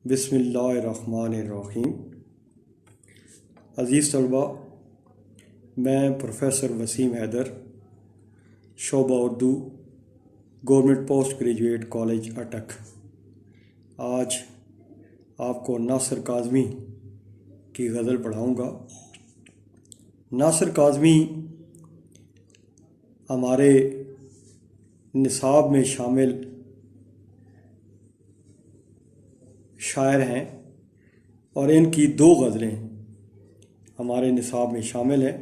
بسم اللہ الرحمن الرحیم۔ عزیز طلباء، میں پروفیسر وسیم حیدر، شعبہ Urdu, government post graduate college Attock, آج آپ کو ناصر کاظمی کی غزل پڑھاؤں گا۔ ناصر کاظمی ہمارے نصاب میں شامل شاعر ہیں اور ان کی دو غزلیں ہمارے نصاب میں شامل ہیں۔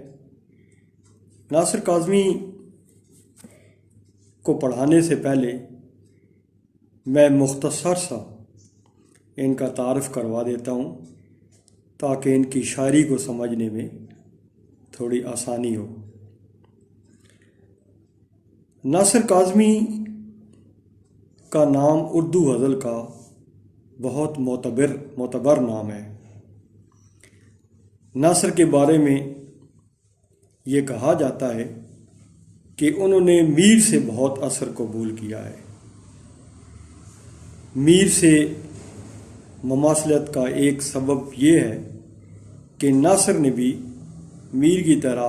ناصر کاظمی کو پڑھانے سے پہلے میں مختصر سا ان کا تعارف کروا دیتا ہوں تاکہ ان کی شاعری کو سمجھنے میں تھوڑی آسانی ہو۔ ناصر کاظمی کا نام اردو غزل کا بہت معتبر نام ہے۔ ناصر کے بارے میں یہ کہا جاتا ہے کہ انہوں نے میر سے بہت اثر قبول کیا ہے۔ میر سے مماثلت کا ایک سبب یہ ہے کہ ناصر نے بھی میر کی طرح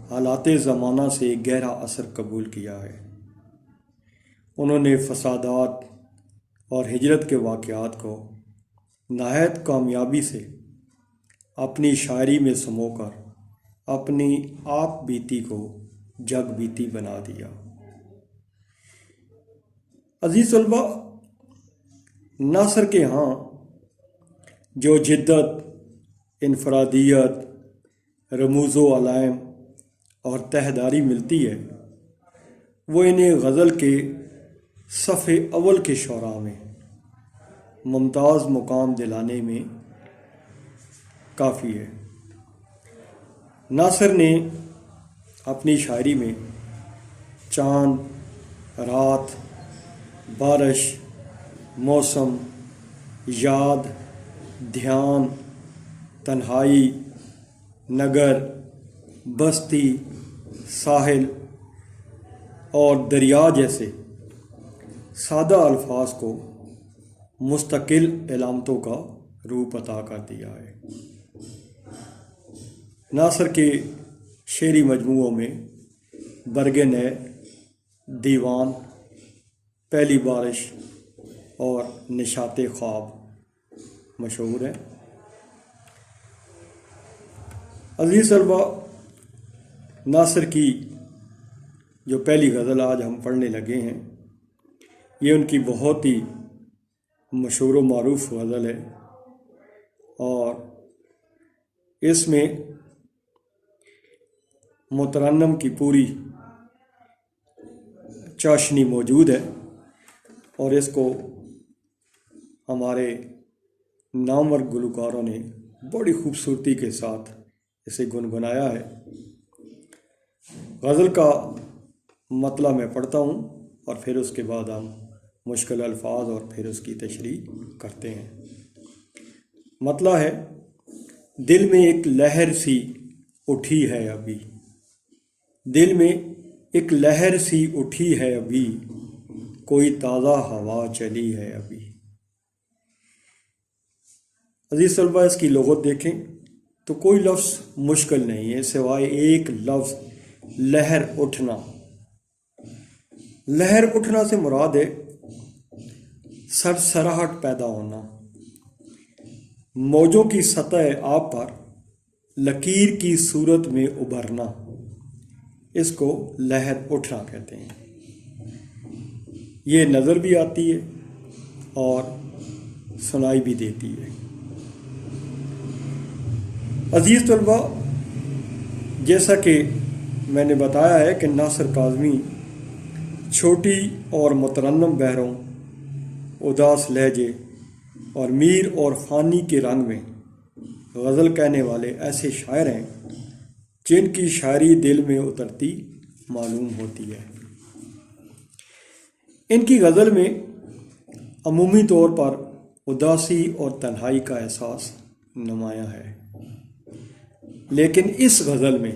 حالات زمانہ سے گہرا اثر قبول کیا ہے۔ انہوں نے فسادات اور ہجرت کے واقعات کو نہایت کامیابی سے اپنی شاعری میں سمو کر اپنی آپ بیتی کو جگ بیتی بنا دیا۔ عزیز طلباء، ناصر کے ہاں جو جدت، انفرادیت، رموز و علائم اور تہداری ملتی ہے وہ انہیں غزل کے صفحے اول کے شعراء میں ممتاز مقام دلانے میں کافی ہے۔ ناصر نے اپنی شاعری میں چاند، رات، بارش، موسم، یاد، دھیان، تنہائی، نگر، بستی، ساحل اور دریا جیسے سادہ الفاظ کو مستقل علامتوں کا روپ عطا کر دیا ہے۔ ناصر کے شعری مجموعوں میں برگ نے، دیوان، پہلی بارش اور نشاط خواب مشہور ہے۔ عزیز طلباء، ناصر کی جو پہلی غزل آج ہم پڑھنے لگے ہیں یہ ان کی بہت ہی مشہور و معروف غزل ہے اور اس میں مترنم کی پوری چاشنی موجود ہے اور اس کو ہمارے نامور گلوکاروں نے بڑی خوبصورتی کے ساتھ اسے گنگنایا ہے۔ غزل کا مطلب میں پڑھتا ہوں اور پھر اس کے بعد ہم مشکل الفاظ اور پھر اس کی تشریح کرتے ہیں۔ مطلب ہے، دل میں ایک لہر سی اٹھی ہے ابھی، دل میں ایک لہر سی اٹھی ہے ابھی، کوئی تازہ ہوا چلی ہے ابھی۔ عزیز طلباء، اس کی لغت دیکھیں تو کوئی لفظ مشکل نہیں ہے سوائے ایک لفظ لہر اٹھنا۔ لہر اٹھنا سے مراد ہے سرسراہٹ پیدا ہونا، موجوں کی سطح آب پر لکیر کی صورت میں ابھرنا، اس کو لہر اٹھنا کہتے ہیں۔ یہ نظر بھی آتی ہے اور سنائی بھی دیتی ہے۔ عزیز طلباء، جیسا کہ میں نے بتایا ہے کہ ناصر کاظمی چھوٹی اور مترنم بحروں، اداس لہجے اور میر اور فانی کے رنگ میں غزل کہنے والے ایسے شاعر ہیں جن کی شاعری دل میں اترتی معلوم ہوتی ہے۔ ان کی غزل میں عمومی طور پر اداسی اور تنہائی کا احساس نمایاں ہے، لیکن اس غزل میں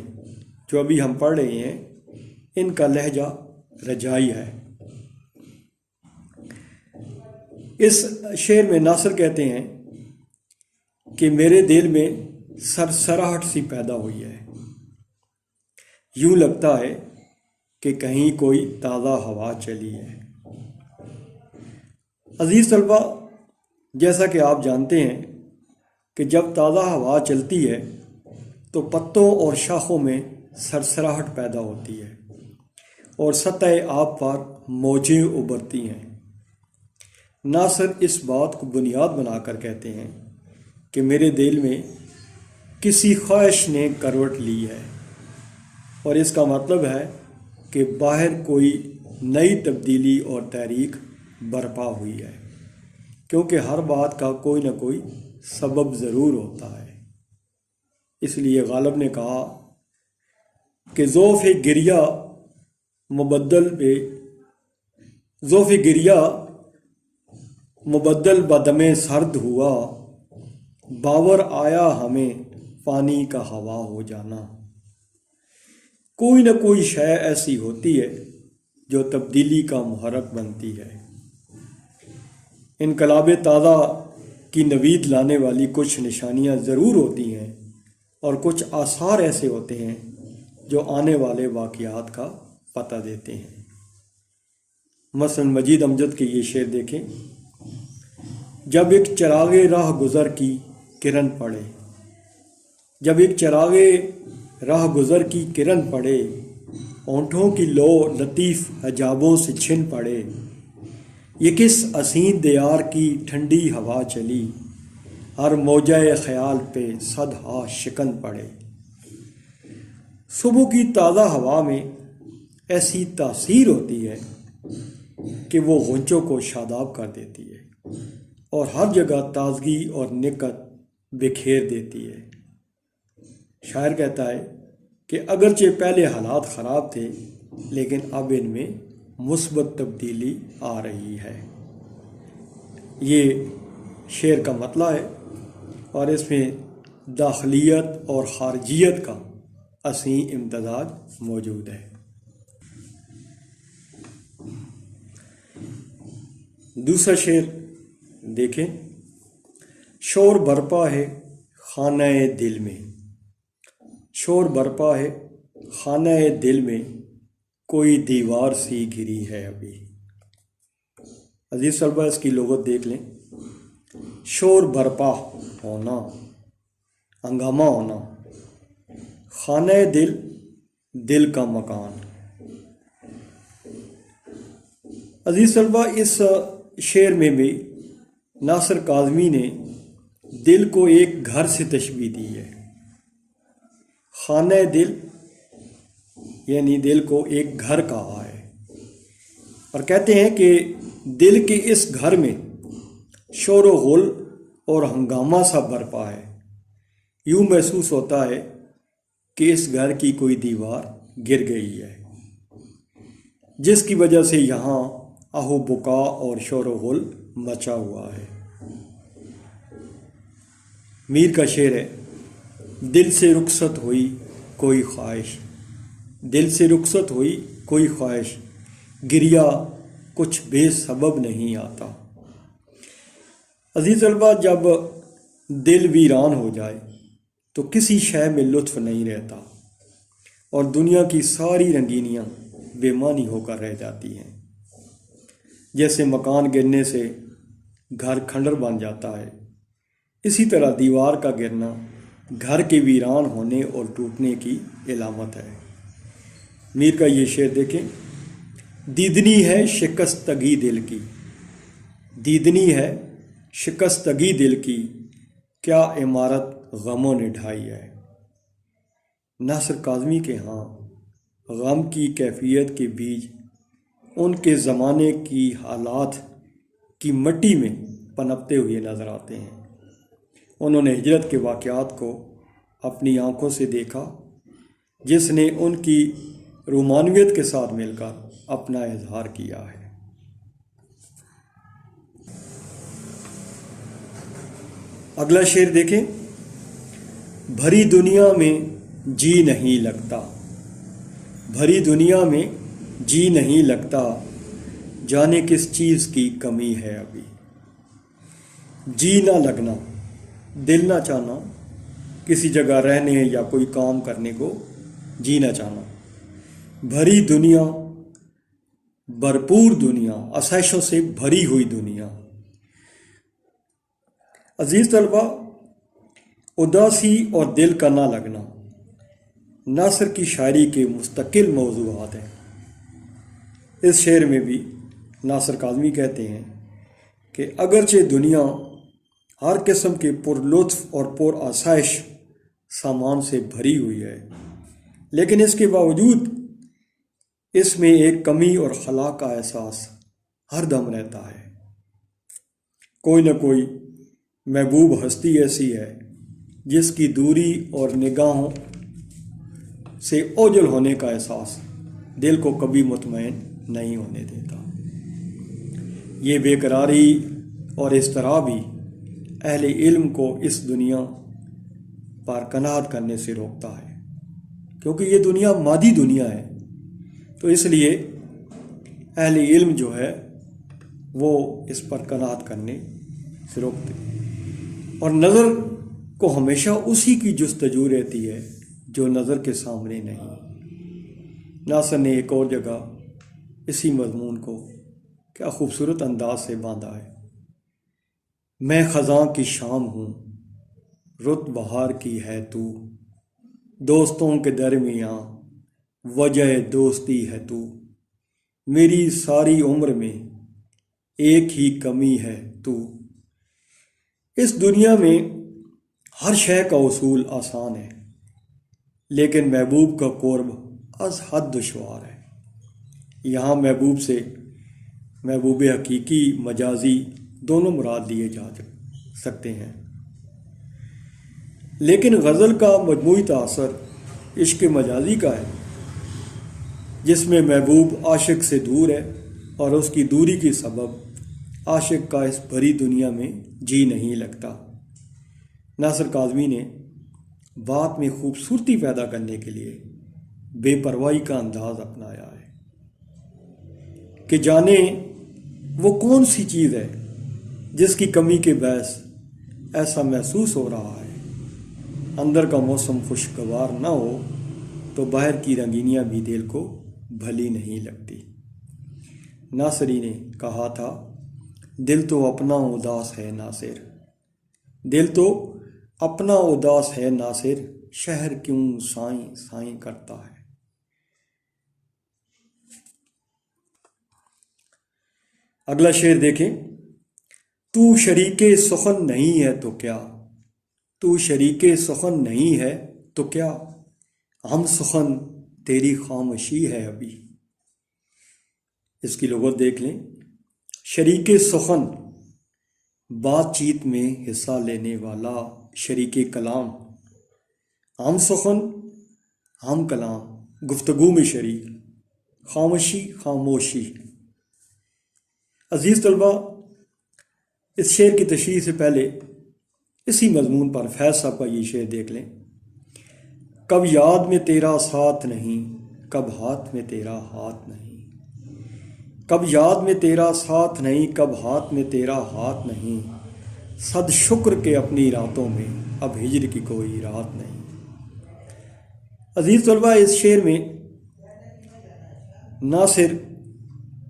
جو ابھی ہم پڑھ رہے ہیں ان کا لہجہ رجائی ہے۔ اس شعر میں ناصر کہتے ہیں کہ میرے دل میں سرسراہٹ سی پیدا ہوئی ہے، یوں لگتا ہے کہ کہیں کوئی تازہ ہوا چلی ہے۔ عزیز طلبہ، جیسا کہ آپ جانتے ہیں کہ جب تازہ ہوا چلتی ہے تو پتوں اور شاخوں میں سرسراہٹ پیدا ہوتی ہے اور سطح آب پر موجیں ابھرتی ہیں۔ ناصر اس بات کو بنیاد بنا کر کہتے ہیں کہ میرے دل میں کسی خواہش نے کروٹ لی ہے، اور اس کا مطلب ہے کہ باہر کوئی نئی تبدیلی اور تحریک برپا ہوئی ہے، کیونکہ ہر بات کا کوئی نہ کوئی سبب ضرور ہوتا ہے۔ اس لیے غالب نے کہا کہ ذوف گریہ مبدل بدم سرد ہوا، باور آیا ہمیں پانی کا ہوا ہو جانا۔ کوئی نہ کوئی شے ایسی ہوتی ہے جو تبدیلی کا محرک بنتی ہے۔ انقلاب تازہ کی نوید لانے والی کچھ نشانیاں ضرور ہوتی ہیں، اور کچھ آثار ایسے ہوتے ہیں جو آنے والے واقعات کا پتہ دیتے ہیں۔ مثلا مجید امجد کے یہ شعر دیکھیں: جب ایک چراغ راہ گزر کی کرن پڑے، جب ایک چراغ راہ گزر کی کرن پڑے، ہونٹوں کی لو لطیف حجابوں سے چھن پڑے، یہ کس حسین دیار کی ٹھنڈی ہوا چلی، ہر موجہ خیال پہ صدہا شکن پڑے۔ صبح کی تازہ ہوا میں ایسی تاثیر ہوتی ہے کہ وہ غنچوں کو شاداب کر دیتی ہے اور ہر جگہ تازگی اور نکت بکھیر دیتی ہے۔ شاعر کہتا ہے کہ اگرچہ پہلے حالات خراب تھے، لیکن اب ان میں مثبت تبدیلی آ رہی ہے۔ یہ شعر کا مطلع ہے، اور اس میں داخلیت اور خارجیت کا حسین امتزاج موجود ہے۔ دوسرا شعر دیکھیں: شور برپا ہے خانہ دل میں، شور برپا ہے خانہ دل میں، کوئی دیوار سی گری ہے ابھی۔ عزیز طلبہ، اس کی لغت دیکھ لیں: شور برپا ہونا، ہنگامہ ہونا، خانہ دل، دل کا مکان۔ عزیز طلبہ، اس شعر میں بھی ناصر کاظمی نے دل کو ایک گھر سے تشبیہ دی ہے۔ خانہ دل یعنی دل کو ایک گھر کہا ہے، اور کہتے ہیں کہ دل کے اس گھر میں شور و غل اور ہنگامہ سا برپا ہے۔ یوں محسوس ہوتا ہے کہ اس گھر کی کوئی دیوار گر گئی ہے، جس کی وجہ سے یہاں آہ و بکا اور شور و غل مچا ہوا ہے۔ میر کا شعر ہے: دل سے رخصت ہوئی کوئی خواہش، دل سے رخصت ہوئی کوئی خواہش، گریہ کچھ بے سبب نہیں آتا۔ عزیز طلبہ، جب دل ویران ہو جائے تو کسی شے میں لطف نہیں رہتا، اور دنیا کی ساری رنگینیاں بے معنی ہو کر رہ جاتی ہیں۔ جیسے مکان گرنے سے گھر کھنڈر بن جاتا ہے، اسی طرح دیوار کا گرنا گھر کے ویران ہونے اور ٹوٹنے کی علامت ہے۔ میر کا یہ شعر دیکھیں: دیدنی ہے شکستگی دل کی، دیدنی ہے شکستگی دل کی، کیا عمارت غموں نے ڈھائی ہے۔ ناصر کاظمی کے ہاں غم کی کیفیت کے بیج ان کے زمانے کی حالات کی مٹی میں پنپتے ہوئے نظر آتے ہیں۔ انہوں نے ہجرت کے واقعات کو اپنی آنکھوں سے دیکھا، جس نے ان کی رومانویت کے ساتھ مل کر اپنا اظہار کیا ہے۔ اگلا شعر دیکھیں: بھری دنیا میں جی نہیں لگتا، بھری دنیا میں جی نہیں لگتا، جانے کس چیز کی کمی ہے ابھی۔ جی نہ لگنا، دل نہ چاہنا، کسی جگہ رہنے یا کوئی کام کرنے کو جی نہ چاہنا، بھری دنیا، بھرپور دنیا، آسائشوں سے بھری ہوئی دنیا۔ عزیز طلبہ، اداسی اور دل کا نہ لگنا ناصر کی شاعری کے مستقل موضوعات ہیں۔ اس شعر میں بھی ناصر کاظمی کہتے ہیں کہ اگرچہ دنیا ہر قسم کے پر لطف اور پر آسائش سامان سے بھری ہوئی ہے، لیکن اس کے باوجود اس میں ایک کمی اور خلا کا احساس ہر دم رہتا ہے۔ کوئی نہ کوئی محبوب ہستی ایسی ہے جس کی دوری اور نگاہوں سے اوجھل ہونے کا احساس دل کو کبھی مطمئن نہیں ہونے دیتا۔ یہ بے قراری اور اضطرابی اہل علم کو اس دنیا پر قناعت کرنے سے روکتا ہے، کیونکہ یہ دنیا مادی دنیا ہے، تو اس لیے اہل علم جو ہے وہ اس پر قناعت کرنے سے روکتے، اور نظر کو ہمیشہ اسی کی جستجو رہتی ہے جو نظر کے سامنے نہیں۔ ناصر نے ایک اور جگہ اسی مضمون کو کیا خوبصورت انداز سے باندھا ہے۔ میں خزاں کی شام ہوں، رت بہار کی ہے تو، دوستوں کے درمیاں وجہ دوستی ہے تو، میری ساری عمر میں ایک ہی کمی ہے تو۔ اس دنیا میں ہر شے کا اصول آسان ہے، لیکن محبوب کا قرب از حد دشوار ہے۔ یہاں محبوب سے محبوب حقیقی، مجازی دونوں مراد لیے جا سکتے ہیں، لیکن غزل کا مجموعی تاثر عشق مجازی کا ہے، جس میں محبوب عاشق سے دور ہے اور اس کی دوری کے سبب عاشق کا اس بھری دنیا میں جی نہیں لگتا۔ ناصر کاظمی نے بات میں خوبصورتی پیدا کرنے کے لیے بے پرواہی کا انداز اپنایا ہے کہ جانے وہ کون سی چیز ہے جس کی کمی کے باعث ایسا محسوس ہو رہا ہے۔ اندر کا موسم خوشگوار نہ ہو تو باہر کی رنگینیاں بھی دل کو بھلی نہیں لگتی۔ ناصری نے کہا تھا، دل تو اپنا اداس ہے ناصر، دل تو اپنا اداس ہے ناصر، شہر کیوں سائیں سائیں کرتا ہے۔ اگلا شعر دیکھیں۔ تو شریک سخن نہیں ہے تو کیا، تو شریک سخن نہیں ہے تو کیا، ہم سخن تیری خاموشی ہے ابھی۔ اس کی لغت دیکھ لیں۔ شریک سخن، بات چیت میں حصہ لینے والا شریک کلام، ہم سخن، ہم کلام، گفتگو میں شریک، خاموشی خاموشی۔ عزیز طلبہ، اس شعر کی تشریح سے پہلے اسی مضمون پر فیض صاحب کا یہ شعر دیکھ لیں۔ کب یاد میں تیرا ساتھ نہیں، کب ہاتھ میں تیرا ہاتھ نہیں، کب یاد میں تیرا ساتھ نہیں، کب ہاتھ میں تیرا ہاتھ نہیں، صد شکر کے اپنی راتوں میں اب ہجر کی کوئی رات نہیں۔ عزیز طلبہ، اس شعر میں ناصر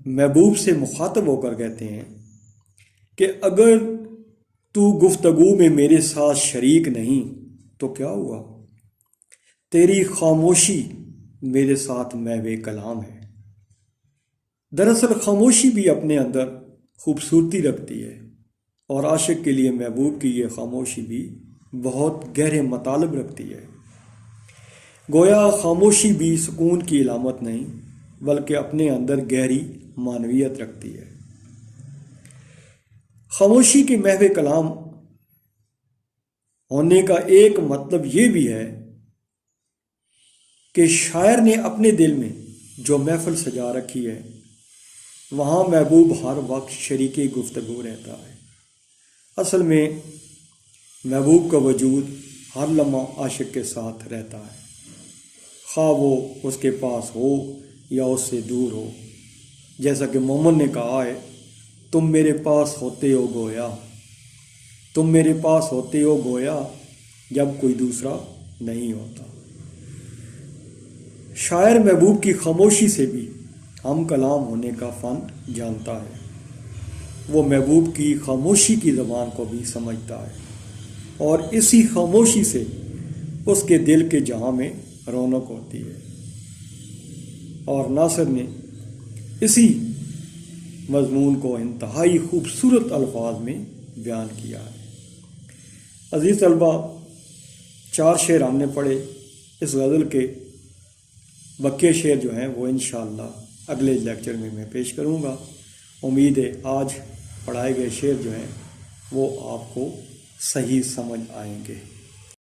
محبوب سے مخاطب ہو کر کہتے ہیں کہ اگر تو گفتگو میں میرے ساتھ شریک نہیں تو کیا ہوا، تیری خاموشی میرے ساتھ محو کلام ہے۔ دراصل خاموشی بھی اپنے اندر خوبصورتی رکھتی ہے، اور عاشق کے لیے محبوب کی یہ خاموشی بھی بہت گہرے مطالب رکھتی ہے۔ گویا خاموشی بھی سکون کی علامت نہیں بلکہ اپنے اندر گہری معنویت رکھتی ہے۔ خاموشی کے محو کلام ہونے کا ایک مطلب یہ بھی ہے کہ شاعر نے اپنے دل میں جو محفل سجا رکھی ہے وہاں محبوب ہر وقت شریک گفتگو رہتا ہے۔ اصل میں محبوب کا وجود ہر لمحہ عاشق کے ساتھ رہتا ہے، خواہ وہ اس کے پاس ہو یا اس سے دور ہو۔ جیسا کہ مومن نے کہا ہے، تم میرے پاس ہوتے ہو گویا، تم میرے پاس ہوتے ہو گویا جب کوئی دوسرا نہیں ہوتا۔ شاعر محبوب کی خاموشی سے بھی ہم کلام ہونے کا فن جانتا ہے۔ وہ محبوب کی خاموشی کی زبان کو بھی سمجھتا ہے اور اسی خاموشی سے اس کے دل کے جہاں میں رونق ہوتی ہے۔ اور ناصر نے اسی مضمون کو انتہائی خوبصورت الفاظ میں بیان کیا ہے۔ عزیز طلبہ، 4 شعر ہم نے پڑھے۔ اس غزل کے بقیہ شعر جو ہیں وہ انشاءاللہ اگلے لیکچر میں پیش کروں گا۔ امید ہے آج پڑھائے گئے شعر جو ہیں وہ آپ کو صحیح سمجھ آئیں گے۔